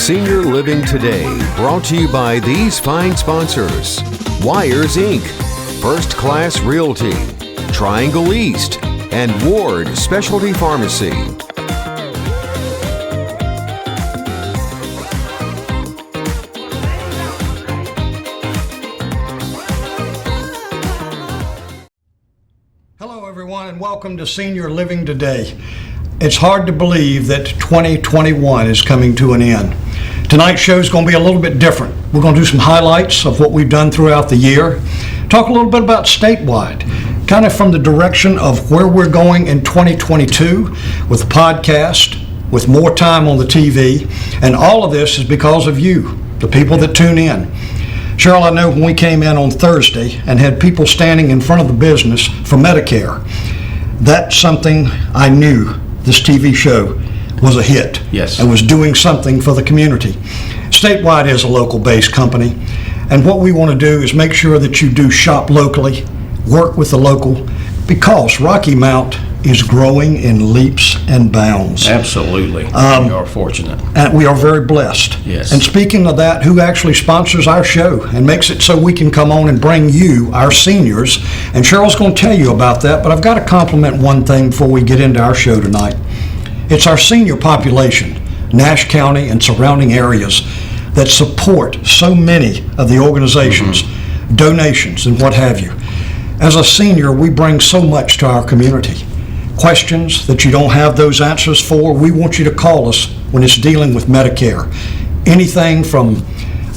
Senior Living Today, brought to you by these fine sponsors: Wires Inc., First Class Realty, Triangle East, and Ward Specialty Pharmacy. Hello everyone, and welcome to Senior Living Today. It's hard to believe that 2021 is coming to an end. Tonight's show is going to be a little bit different. We're going to do some highlights of what we've done throughout the year, talk a little bit about Statewide, kind of from the direction of where we're going in 2022 with the podcast, with more time on the TV, and all of this is because of you, the people that tune in. Cheryl, I know when we came in on Thursday and had people standing in front of the business for Medicare, that's something I knew this TV show was a hit. Yes. And was doing something for the community. Statewide is a local-based company, and what we want to do is make sure that you do shop locally, work with the local, because Rocky Mount is growing in leaps and bounds. Absolutely. We are fortunate. And we are very blessed. Yes. And speaking of that, who actually sponsors our show and makes it so we can come on and bring you, our seniors, and Cheryl's going to tell you about that, but I've got to compliment one thing before we get into our show tonight. It's our senior population, Nash County and surrounding areas, that support so many of the organizations, donations, and what have you. As a senior, we bring so much to our community. Questions that you don't have those answers for, we want you to call us when it's dealing with Medicare. Anything from,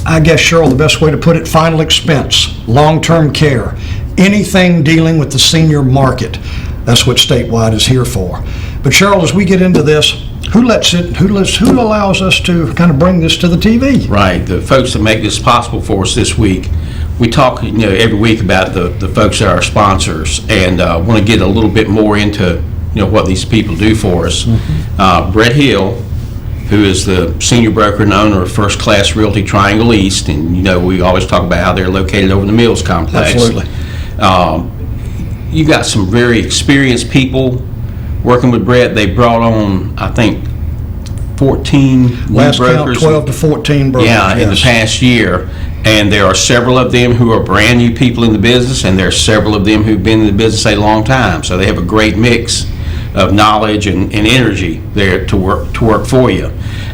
I guess, Cheryl, the best way to put it, final expense, long-term care, anything dealing with the senior market. That's what Statewide is here for. But Cheryl, as we get into this, who allows us to kind of bring this to the TV? Right. The folks that make this possible for us this week. We talk, every week about the folks that are our sponsors, and want to get a little bit more into, what these people do for us. Brett Hill, who is the senior broker and owner of First Class Realty Triangle East, and we always talk about how they're located over in the Mills Complex. Absolutely. You got some very experienced people working with Brett. They brought on, I think, 14 new Last brokers. count, 12 to 14 brokers. Yeah, in the past year. And there are several of them who are brand new people in the business, and there are several of them who've been in the business a long time. So they have a great mix of knowledge and energy there to work for you.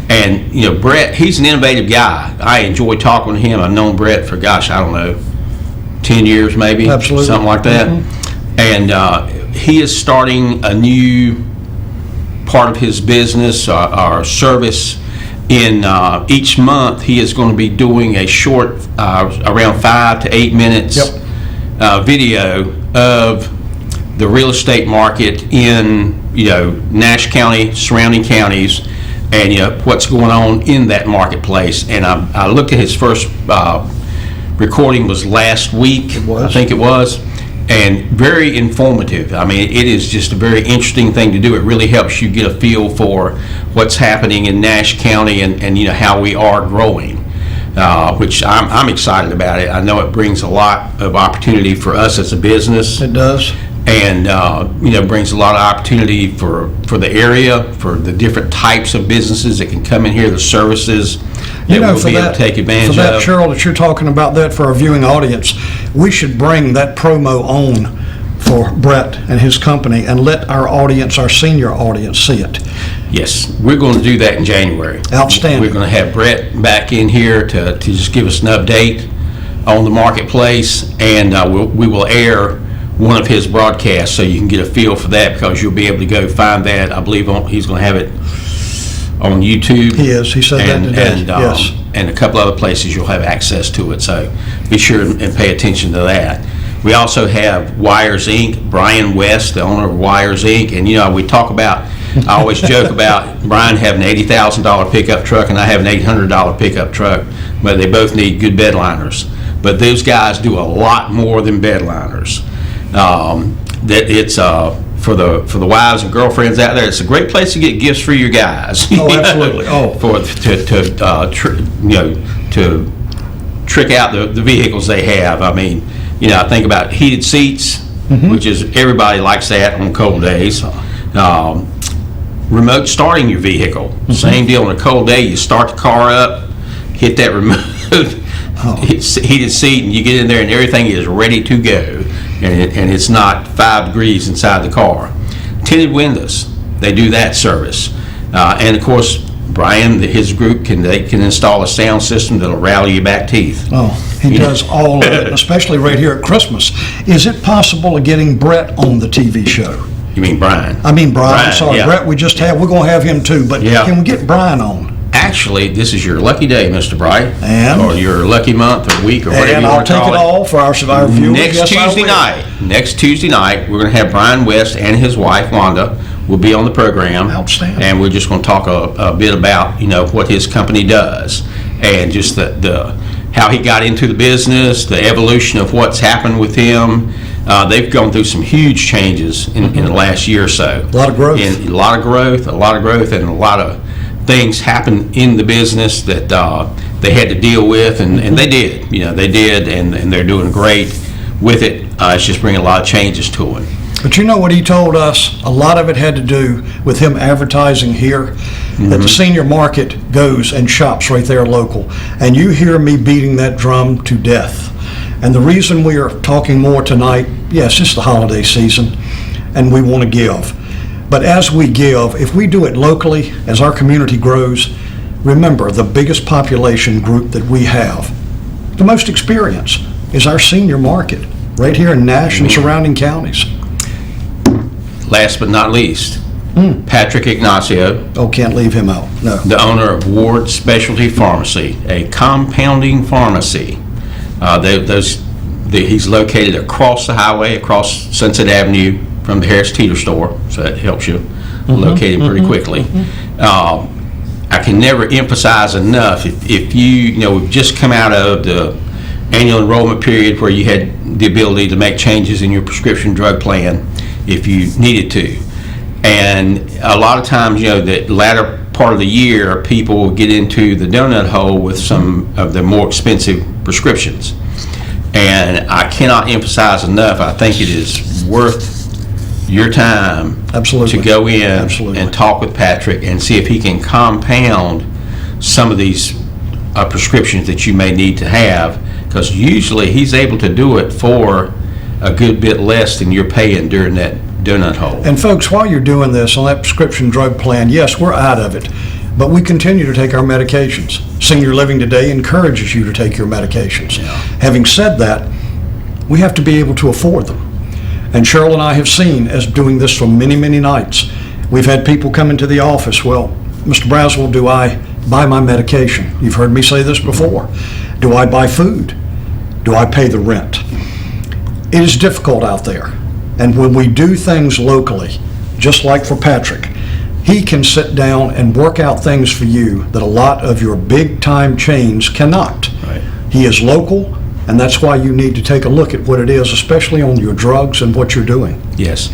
And Brett, he's an innovative guy. I enjoy talking to him. I've known Brett for 10 years maybe. Absolutely. Something like that. And he is starting a new part of his business, our service. In each month, he is going to be doing a short, around 5 to 8 minutes video of the real estate market in Nash County, surrounding counties, and what's going on in that marketplace. And I looked at his first recording was last week. I think it was. And very informative. I mean, it is just a very interesting thing to do. It really helps you get a feel for what's happening in Nash County and how we are growing, which I'm excited about it. I know it brings a lot of opportunity for us as a business. It does. And brings a lot of opportunity for the area, for the different types of businesses that can come in here, the services that we'll be able to take advantage of. For that, Cheryl, that you're talking about that for our viewing audience, we should bring that promo on for Brett and his company and let our audience, our senior audience, see it. Yes, we're going to do that in January. Outstanding. We're going to have Brett back in here to just give us an update on the marketplace, and we will air one of his broadcasts so you can get a feel for that, because you'll be able to go find that. I believe he's going to have it on YouTube. He is. He said that today. Yes. And a couple other places you'll have access to it. So be sure and pay attention to that. We also have Wires Inc., Brian West, the owner of Wires Inc. And we talk about, I always joke about Brian having an $80,000 pickup truck and I have an $800 pickup truck, but they both need good bed liners. But those guys do a lot more than bed liners. That it's for the wives and girlfriends out there. It's a great place to get gifts for your guys. Oh, absolutely. To trick out the vehicles they have. I mean, I think about heated seats, which is everybody likes that on cold days. remote starting your vehicle. Same deal on a cold day. You start the car up, hit that remote heated seat, and you get in there and everything is ready to go. And it's not 5 degrees inside the car. Tinted windows, they do that service. And of course, Brian, his group, can install a sound system that'll rattle you back teeth. Oh, he does all of it, especially right here at Christmas. Is it possible of getting Brett on the TV show? You mean Brian? I mean Brian, sorry. Yeah. Brett, we're going to have him too, but can we get Brian on? Actually, this is your lucky day, Mr. Bright. And? Or your lucky month or week or whatever you want to call it. And I'll take it all for our viewers. Next Tuesday night, we're going to have Brian West and his wife, Wanda, will be on the program. Outstanding. And we're just going to talk a bit about, what his company does and just the how he got into the business, the evolution of what's happened with him. They've gone through some huge changes in the last year or so. A lot of growth. And a lot of growth, and a lot of things happened in the business that they had to deal with, and they did. They did, and they're doing great with it. It's just bringing a lot of changes to it. But you know what he told us? A lot of it had to do with him advertising here, that the senior market goes and shops right there local. And you hear me beating that drum to death. And the reason we are talking more tonight, yes, it's the holiday season, and we want to give. But as we give, if we do it locally, as our community grows, remember the biggest population group that we have, the most experience, is our senior market, right here in Nash and surrounding counties. Last but not least, Patrick Ignacio. Oh, can't leave him out, no. The owner of Ward Specialty Pharmacy, a compounding pharmacy. He's located across the highway, across Sunset Avenue from the Harris Teeter store, so that helps you locate him pretty quickly. I can never emphasize enough, if we've just come out of the annual enrollment period where you had the ability to make changes in your prescription drug plan if you needed to. And a lot of times, the latter part of the year, people will get into the donut hole with some of the more expensive prescriptions. And I cannot emphasize enough, I think it is worth your time Absolutely. To go in Absolutely. And talk with Patrick and see if he can compound some of these prescriptions that you may need to have, because usually he's able to do it for a good bit less than you're paying during that donut hole. And folks, while you're doing this on that prescription drug plan, yes, we're out of it, but we continue to take our medications. Senior Living Today encourages you to take your medications. Yeah. Having said that, we have to be able to afford them. And Cheryl and I have seen, as doing this for many, many nights, we've had people come into the office, well, Mr. Braswell, do I buy my medication? You've heard me say this before. Do I buy food? Do I pay the rent? It is difficult out there. And when we do things locally, just like for Patrick, he can sit down and work out things for you that a lot of your big-time chains cannot. Right. He is local, and that's why you need to take a look at what it is, especially on your drugs and what you're doing. Yes.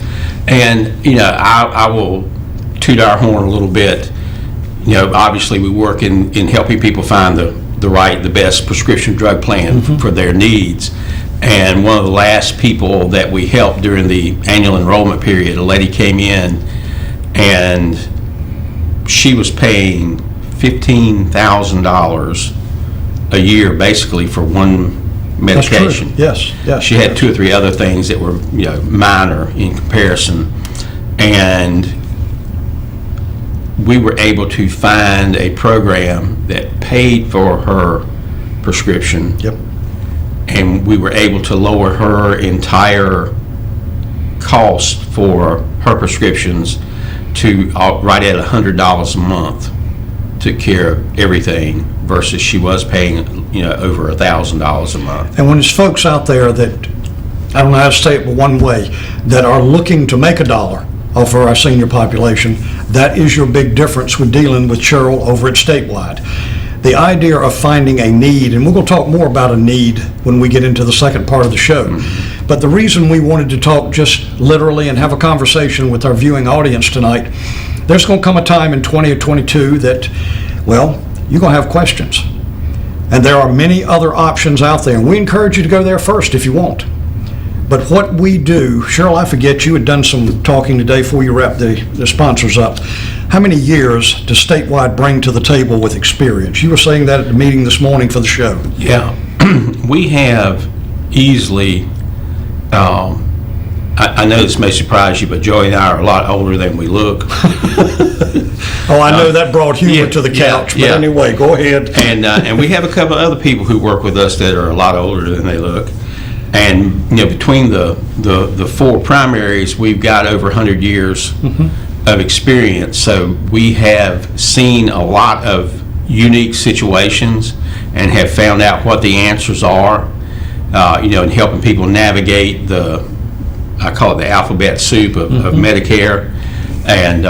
And, I will toot our horn a little bit. Obviously we work in helping people find the best prescription drug plan for their needs. And one of the last people that we helped during the annual enrollment period, a lady came in and she was paying $15,000 a year basically for one medication. That's true. Yes. She had 2 or 3 other things that were minor in comparison, and we were able to find a program that paid for her prescription. Yep. And we were able to lower her entire cost for her prescriptions to right at $100 a month. Took care of everything versus she was paying over $1,000 a month. And when there's folks out there that, I don't know how to say it but one way, that are looking to make a dollar off of our senior population, that is your big difference with dealing with Cheryl over at Statewide. The idea of finding a need, and we're going to talk more about a need when we get into the second part of the show, but the reason we wanted to talk just literally and have a conversation with our viewing audience tonight, there's going to come a time in 2022 that, well, you're going to have questions. And there are many other options out there, and we encourage you to go there first if you want. But what we do, Cheryl, I forget, you had done some talking today before you wrap the sponsors up. How many years does Statewide bring to the table with experience? You were saying that at the meeting this morning for the show. Yeah, we have easily, I know this may surprise you, but Joey and I are a lot older than we look. Oh, I know that brought humor to the couch, but anyway, go ahead. And we have a couple of other people who work with us that are a lot older than they look. And, between the four primaries, we've got over 100 years of experience. So we have seen a lot of unique situations and have found out what the answers are, and helping people navigate I call it the alphabet soup of Medicare. And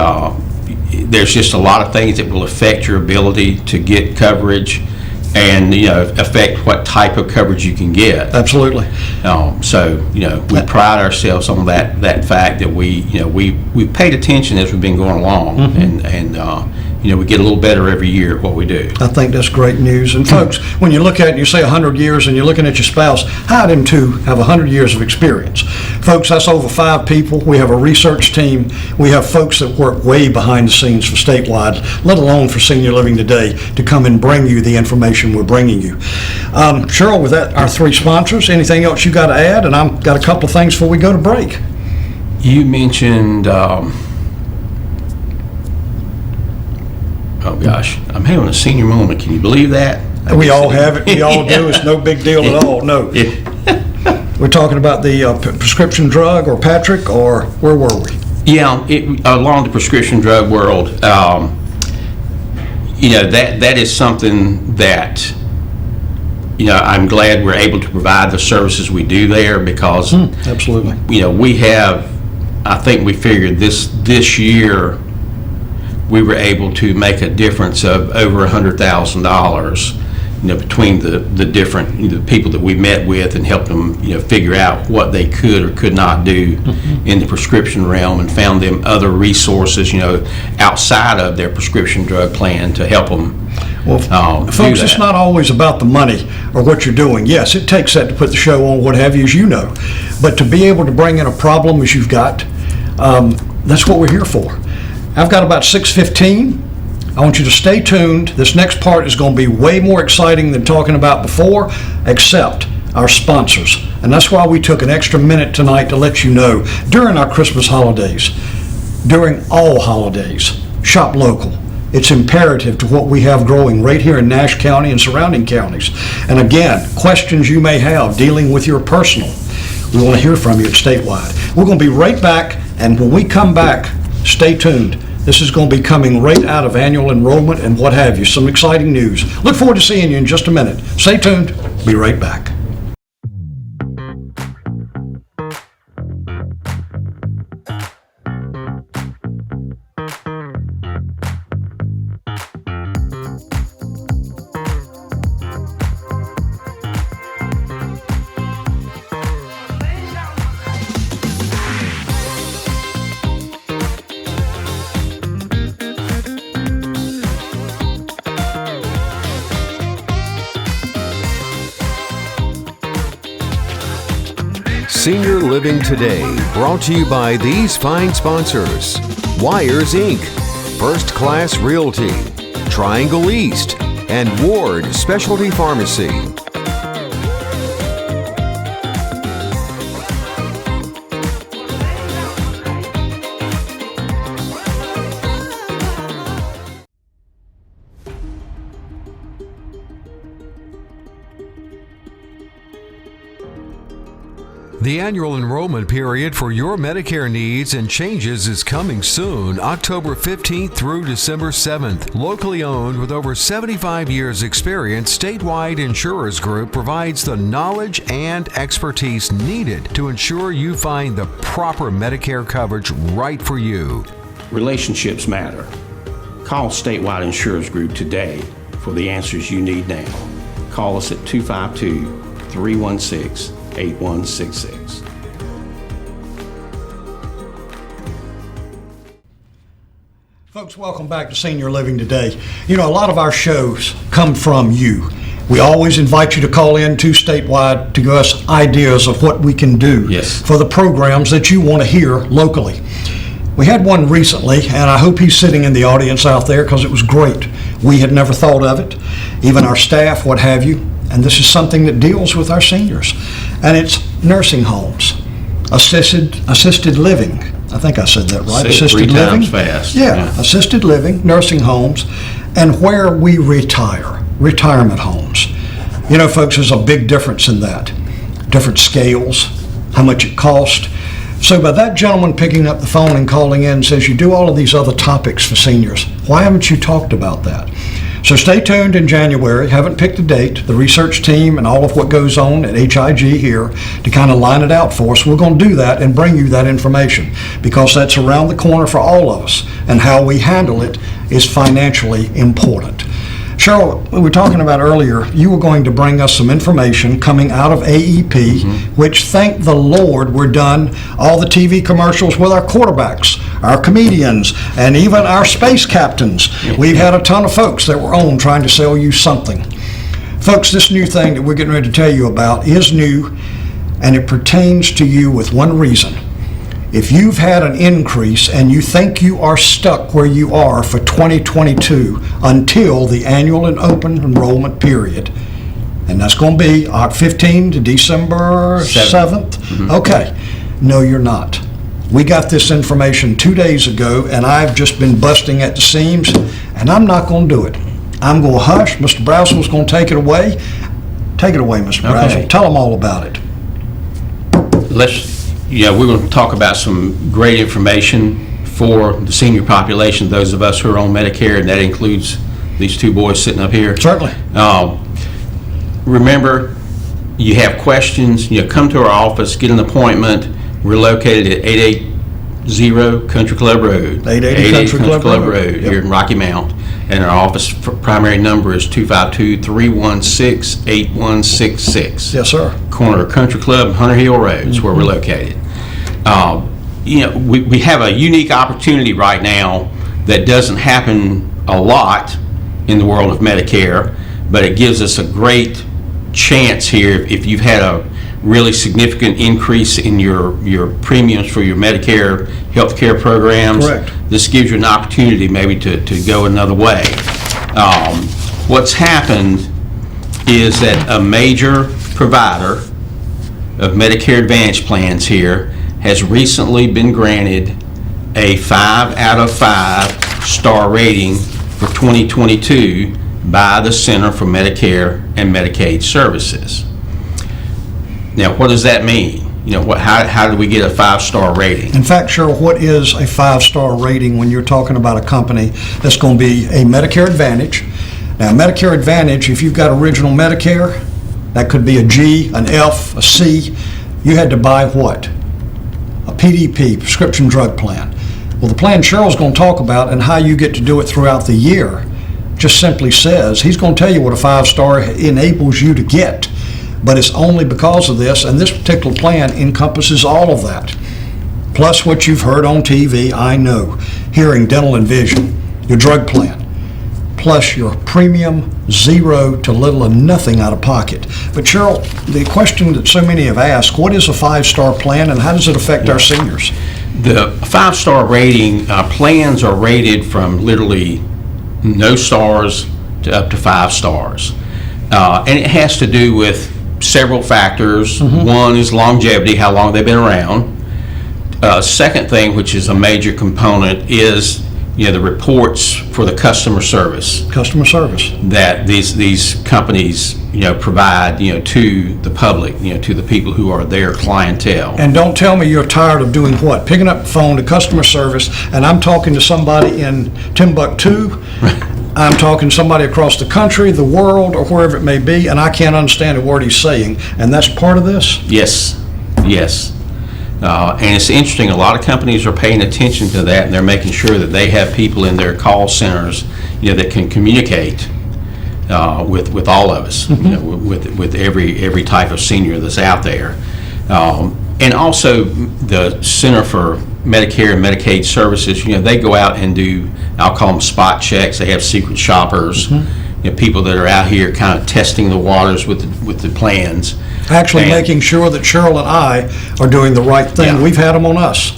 there's just a lot of things that will affect your ability to get coverage and, affect what type of coverage you can get. Absolutely. So, we pride ourselves on that fact that we've paid attention as we've been going along, and we get a little better every year at what we do. I think that's great news. And folks, when you look at it and you say 100 years and you're looking at your spouse, how them two have 100 years of experience? Folks, that's over 5 people. We have a research team. We have folks that work way behind the scenes for Statewide, let alone for Senior Living Today, to come and bring you the information we're bringing you. Cheryl, with that, our 3 sponsors, anything else you got to add? And I've got a couple of things before we go to break. You mentioned, oh gosh, I'm having a senior moment. Can you believe that? We all have it. We all do. It's no big deal at all. No. We're talking about the prescription drug, or Patrick, or where were we? Yeah, along the prescription drug world, that is something that, I'm glad we're able to provide the services we do there, because, absolutely. We have, I think we figured this year, we were able to make a difference of over $100,000, between the different people that we met with and helped them, figure out what they could or could not do in the prescription realm, and found them other resources, outside of their prescription drug plan to help them. Well, folks, it's not always about the money or what you're doing. Yes, it takes that to put the show on, what have you, as you know. But to be able to bring in a problem as you've got, that's what we're here for. I've got about 6:15. I want you to stay tuned. This next part is going to be way more exciting than talking about before, except our sponsors. And that's why we took an extra minute tonight to let you know, during our Christmas holidays, during all holidays, shop local. It's imperative to what we have growing right here in Nash County and surrounding counties. And again, questions you may have dealing with your personal, we want to hear from you at Statewide. We're going to be right back, and when we come back, stay tuned. This is going to be coming right out of annual enrollment and what have you. Some exciting news. Look forward to seeing you in just a minute. Stay tuned. Be right back. Senior Living Today, brought to you by these fine sponsors: Wires Inc., First Class Realty, Triangle East, and Ward Specialty Pharmacy. The annual enrollment period for your Medicare needs and changes is coming soon, October 15th through December 7th. Locally owned with over 75 years experience, Statewide Insurers Group provides the knowledge and expertise needed to ensure you find the proper Medicare coverage right for you. Relationships matter. Call Statewide Insurers Group today for the answers you need now. Call us at 252-316-8166. Folks, welcome back to Senior Living Today. A lot of our shows come from you. We always invite you to call in to Statewide to give us ideas of what we can do for the programs that you want to hear locally. We had one recently, and I hope he's sitting in the audience out there because it was great. We had never thought of it, even our staff, what have you. And this is something that deals with our seniors. And it's nursing homes, assisted living. I think I said that right. Say it three times fast. Yeah, assisted living, nursing homes, and where we retire, retirement homes. You know, folks, there's a big difference in that. Different scales, how much it costs. So by that gentleman picking up the phone and calling in says, you do all of these other topics for seniors. Why haven't you talked about that? So stay tuned in January. Haven't picked a date. The research team and all of what goes on at HIG here to kind of line it out for us. We're going to do that and bring you that information because that's around the corner for all of us. And how we handle it is financially important. Cheryl, we were talking about earlier, you were going to bring us some information coming out of AEP, which, thank the Lord, we're done. All the TV commercials with our quarterbacks, our comedians, and even our space captains. We've had a ton of folks that were on trying to sell you something. Folks, this new thing that we're getting ready to tell you about is new, and it pertains to you with one reason. If you've had an increase and you think you are stuck where you are for 2022 until the annual and open enrollment period, and that's going to be October 15 to December 7th. Okay, no, you're not. We got this information 2 days ago, and I've just been busting at the seams, and I'm not going to do it. I'm going to hush. Mr. Brazel's going to take it away. Take it away, Mr. Brazel. Tell them all about it. We're going to talk about some great information for the senior population, those of us who are on Medicare, and that includes these two boys sitting up here. Certainly. Remember, you have questions, come to our office, get an appointment. We're located at 880 Country Club Road. 880 Country Club Road. Here in Rocky Mount. And our office primary number is 252-316-8166. Yes, sir. Corner of Country Club and Hunter Hill Road is where we're located. We have a unique opportunity right now that doesn't happen a lot in the world of Medicare, but it gives us a great chance here if you've had a really significant increase in your premiums for your Medicare health care programs. Correct. This gives you an opportunity maybe to go another way. What's happened is that a major provider of Medicare Advantage plans here has recently been granted a 5 out of 5 star rating for 2022 by the Center for Medicare and Medicaid Services. Now, what does that mean? How do we get a 5-star rating? In fact, Cheryl, what is a 5-star rating when you're talking about a company that's going to be a Medicare Advantage? Now, Medicare Advantage, if you've got original Medicare, that could be a G, an F, a C. You had to buy what? A PDP, prescription drug plan. Well, the plan Cheryl's going to talk about and how you get to do it throughout the year just simply says, he's going to tell you what a 5-star enables you to get. But it's only because of this, and this particular plan encompasses all of that. Plus what you've heard on TV, I know, hearing, dental, and vision, your drug plan, plus your premium, zero to little or nothing out of pocket. But Cheryl, the question that so many have asked, what is a 5-star plan and how does it affect our seniors? The 5-star rating plans are rated from literally no stars to up to 5 stars. And it has to do with several factors. One is longevity, how long they've been around. Second thing, which is a major component, is the reports for the customer service. Customer service. That these companies provide to the public, to the people who are their clientele. And don't tell me you're tired of doing what? Picking up the phone to customer service, and I'm talking to somebody in Timbuktu. I'm talking to somebody across the country, the world, or wherever it may be, and I can't understand a word he's saying. And that's part of this? Yes. And it's interesting, a lot of companies are paying attention to that, and they're making sure that they have people in their call centers that can communicate with all of us, with every type of senior that's out there. And also the Center for Medicare and Medicaid Services, they go out and do, I'll call them spot checks. They have secret shoppers, people that are out here kind of testing the waters with the plans. Actually making sure that Cheryl and I are doing the right thing. Yeah. We've had them on us.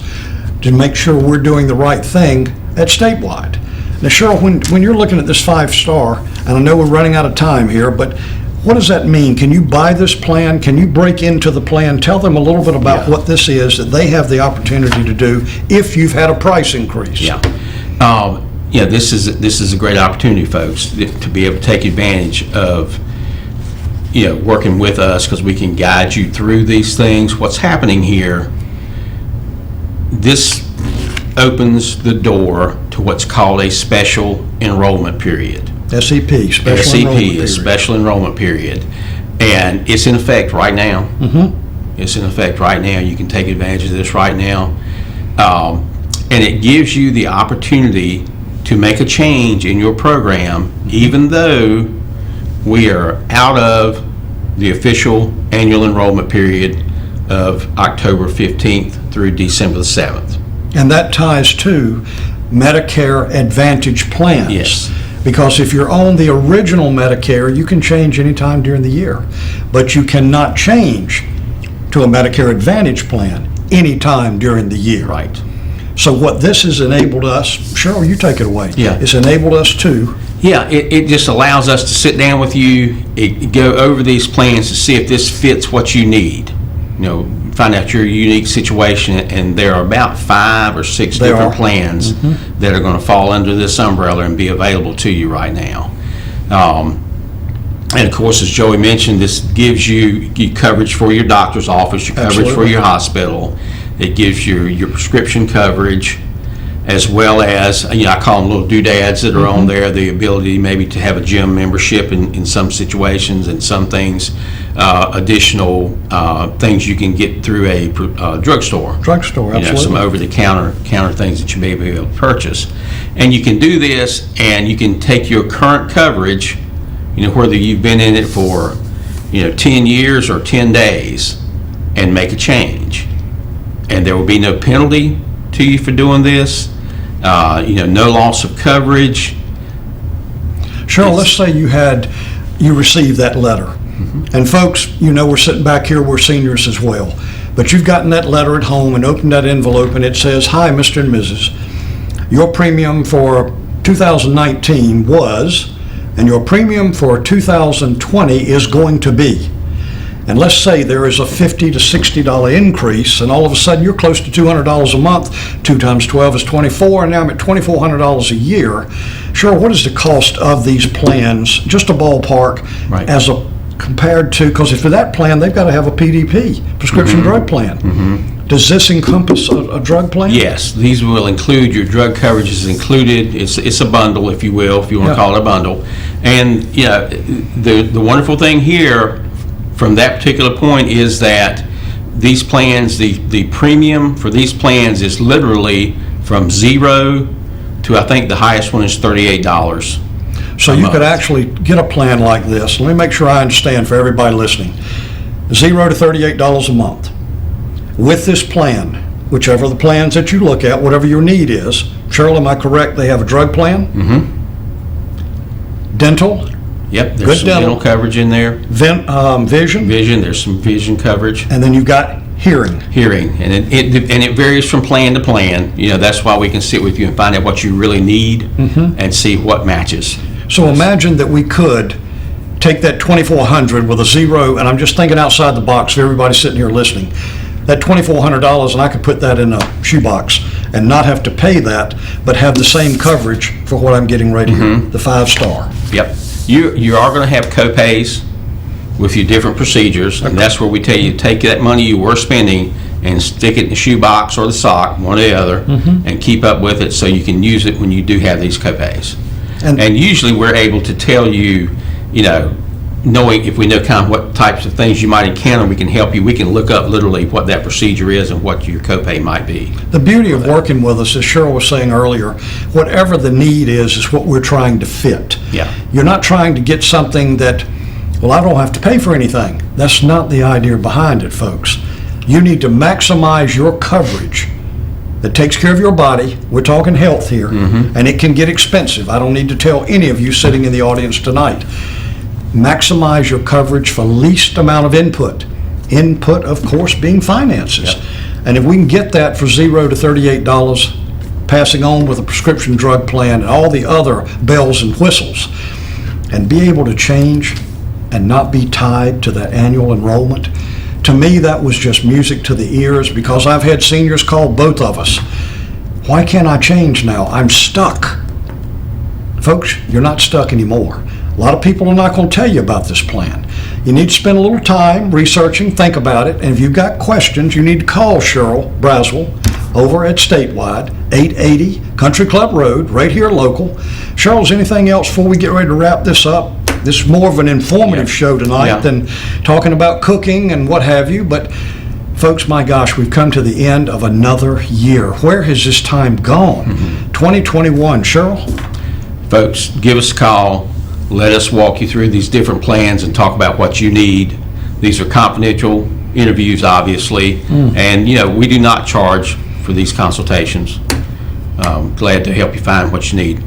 to make sure we're doing the right thing at Statewide. Now, Cheryl, when you're looking at this 5-star, and I know we're running out of time here, but what does that mean? Can you buy this plan? Can you break into the plan? Tell them a little bit about what this is that they have the opportunity to do if you've had a price increase. This is a great opportunity, folks, to be able to take advantage of working with us, because we can guide you through these things. What's happening here, this opens the door to what's called a special enrollment period. SEP, special enrollment period. And it's in effect right now. It's in effect right now. You can take advantage of this right now. And it gives you the opportunity to make a change in your program, even though we are out of the official annual enrollment period of October 15th through December the 7th. And that ties to Medicare Advantage plans. Yes. Because if you're on the original Medicare, you can change anytime during the year. But you cannot change to a Medicare Advantage plan anytime during the year. Right. So what this has enabled us, Cheryl, you take it away. Yeah. It's enabled us to... Yeah, it just allows us to sit down with you, go over these plans to see if this fits what you need. Find out your unique situation, and there are about 5 or 6 different plans that are going to fall under this umbrella and be available to you right now. And of course, as Joey mentioned, this gives you coverage for your doctor's office, your coverage for your hospital. It gives you your prescription coverage, as well as, I call them little doodads that are on there, the ability maybe to have a gym membership in some situations, and some things, additional things you can get through a drugstrougher. Drugstore, absolutely. Some over-the-counter things that you may be able to purchase. And you can do this, and you can take your current coverage, whether you've been in it for, 10 years or 10 days, and make a change. And there will be no penalty to you for doing this. No loss of coverage. Cheryl, let's say you received that letter. And folks, we're sitting back here, we're seniors as well. But you've gotten that letter at home and opened that envelope, and it says, "Hi, Mr. and Mrs. Your premium for 2019 was, and your premium for 2020 is going to be." And let's say there is a $50 to $60 increase, and all of a sudden you're close to $200 a month. 2 times 12 is 24, and now I'm at $2,400 a year. Sure, what is the cost of these plans, just a ballpark, compared to, because for that plan, they've got to have a PDP, prescription drug plan. Does this encompass a drug plan? Yes, these will include, your drug coverage is included. It's a bundle, if you will, if you want to call it a bundle. And the wonderful thing here, from that particular point, is that these plans, the premium for these plans is literally from $0 to, I think the highest one is $38. So you could actually get a plan like this. Let me make sure I understand for everybody listening. $0 to $38 a month. With this plan, whichever the plans that you look at, whatever your need is, Cheryl, am I correct? They have a drug plan? Dental? Yep, there's some dental coverage in there. Vision? Vision, there's some vision coverage. And then you've got hearing. Hearing, and it varies from plan to plan. That's why we can sit with you and find out what you really need and see what matches. So imagine that we could take that $2,400 with a $0, and I'm just thinking outside the box for everybody sitting here listening. That $2,400, and I could put that in a shoebox and not have to pay that, but have the same coverage for what I'm getting right here, the 5-star. Yep. You are going to have co-pays with your different procedures, and that's where we tell you, take that money you were spending and stick it in the shoebox or the sock, one or the other, and keep up with it so you can use it when you do have these co-pays. And usually we're able to tell you, knowing if we know kind of what types of things you might encounter, we can help you. We can look up literally what that procedure is and what your copay might be. The beauty of working with us, as Cheryl was saying earlier, whatever the need is what we're trying to fit. Yeah. You're not trying to get something that, well, I don't have to pay for anything. That's not the idea behind it, folks. You need to maximize your coverage that takes care of your body. We're talking health here, and it can get expensive. I don't need to tell any of you sitting in the audience tonight. Maximize your coverage for least amount of input. Input, of course, being finances. And if we can get that for $0 to $38, passing on with a prescription drug plan and all the other bells and whistles, and be able to change and not be tied to that annual enrollment, to me, that was just music to the ears, because I've had seniors call both of us. Why can't I change now? I'm stuck. Folks, you're not stuck anymore. A lot of people are not going to tell you about this plan. You need to spend a little time researching, think about it, and if you've got questions, you need to call Cheryl Braswell over at Statewide, 880 Country Club Road, right here local. Cheryl, is anything else before we get ready to wrap this up? This is more of an informative show tonight than talking about cooking and what have you, but folks, my gosh, we've come to the end of another year. Where has this time gone? 2021. Cheryl? Folks, give us a call. Let us walk you through these different plans and talk about what you need. These are confidential interviews, obviously, and we do not charge for these consultations. Glad to help you find what you need.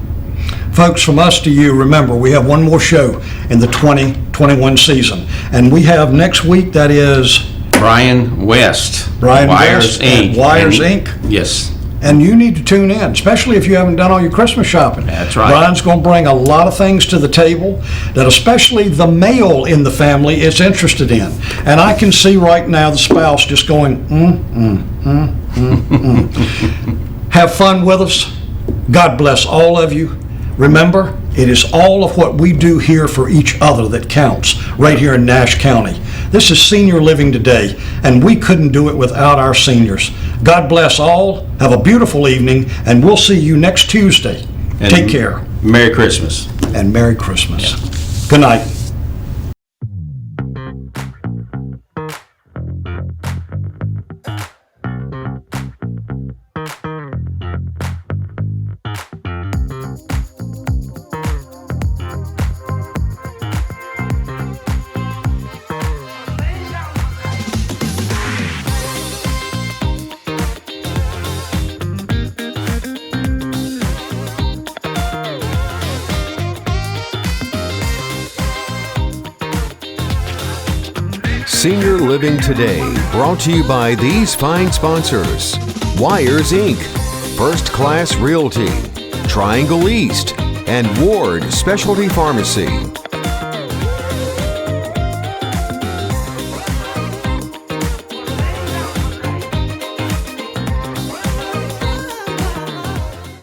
Folks, from us to you, remember, we have one more show in the 2021 season, and we have next week, that is Brian West, Wires Inc. Wires Inc. Yes. And you need to tune in, especially if you haven't done all your Christmas shopping. That's right. Brian's going to bring a lot of things to the table that especially the male in the family is interested in. And I can see right now the spouse just going, Have fun with us. God bless all of you. Remember, it is all of what we do here for each other that counts right here in Nash County. This is Senior Living Today, and we couldn't do it without our seniors. God bless all. Have a beautiful evening, and we'll see you next Tuesday. And take care. Merry Christmas. And Merry Christmas. Good night. Senior Living Today, brought to you by these fine sponsors: Wires Inc., First Class Realty, Triangle East, and Ward Specialty Pharmacy.